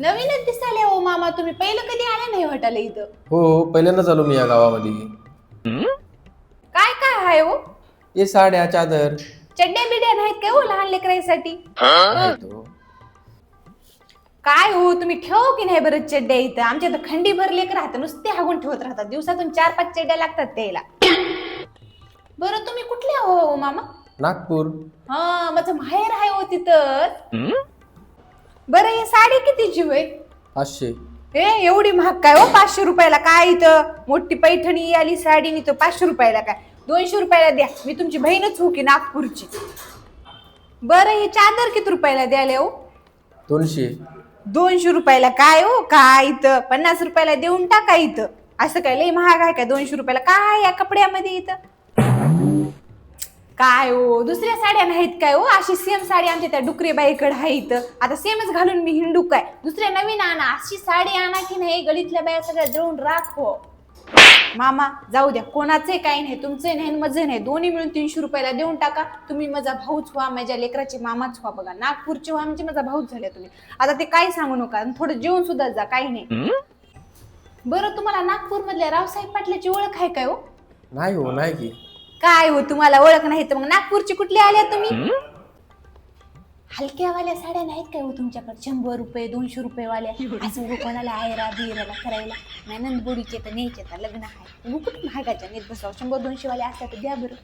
नवीनच दिसाले हो मामा, तुम्ही पहिलं कधी आले नाही वाटायला इथं. हो, पहिल्यांदाच आलो मी या गावामध्ये. काय काय आहे हो? ये साड्या चादर चड्ड्या बिड्या नाहीत काय हो लहान लेकरांसाठी? आहेत हो. काय हो तुम्ही ठेव की नाही बरं चड्ड्या इथं? आमच्या तर खंडी भर लेकर राहतात, नुसते हागून ठेवत राहतात. दिवसातून 4-5 चड्ड्या लागतात त्याला. बरं तुम्ही कुठले हो मामा? नागपूर. हा माझं माहेर आहे हो तिथं. बरं ही साडी कितीची होय? 500. ए एवढी महाग काय हो? 500 रुपयाला काय इथं? मोठी पैठणी आली साडी नि तो 500 रुपयाला काय? 200 रुपयाला द्या, मी तुमची बहीणच हो की नागपूरची. बरं ही चादर किती रुपयाला द्याले हो? 200. 200 रुपयाला काय हो? काय इथं 50 रुपयाला देऊन टाका इथं. असं काय लई महाग आहे काय 200 रुपयाला? काय या कपड्यामध्ये इथं? काय हो दुसऱ्या साड्या नाहीत काय हो? अशी सेम साडी आमच्या त्या डुकरेबाईकडे आहे इथं. आता सेमच घालून मी हिंडू काय? दुसऱ्या नवीन आणा, अशी साडी आणा की नाही गळीतल्या बाया सगळ्या जळून राख हो. मामा जाऊ द्या, कोणाचे काही नाही, तुमचे नाही माझे नाही, दोन्ही मिळून 300 रुपयाला देऊन टाका. तुम्ही माझा भाऊच व्हा, माझ्या लेकराचे मामाच व्हा. बघा नागपूरचे व्हा म्हणजे माझा भाऊच झाले तुम्ही. आता ते काही सांगू नका, थोडं जेवण सुद्धा जा, काही नाही. बरं तुम्हाला नागपूर मधल्या रावसाहेब पाटलाची ओळख आहे काय हो? नाही हो, नाही की. काय हो तुम्हाला ओळख नाही तर मग नागपूरची कुठली आल्या तुम्ही? हलक्यावाल्या साड्या नाहीत काय हो तुमच्याकडे? 100 रुपये 200 रुपये वाल्या असं कोणाला आयरा बिराला करायला नाही. नंदबोडीचे तर न्यायचे तर लग्न आहे, कुठे महागाच्या नेत बसावं. 100-200 वाल्या असल्या तर द्या बरं.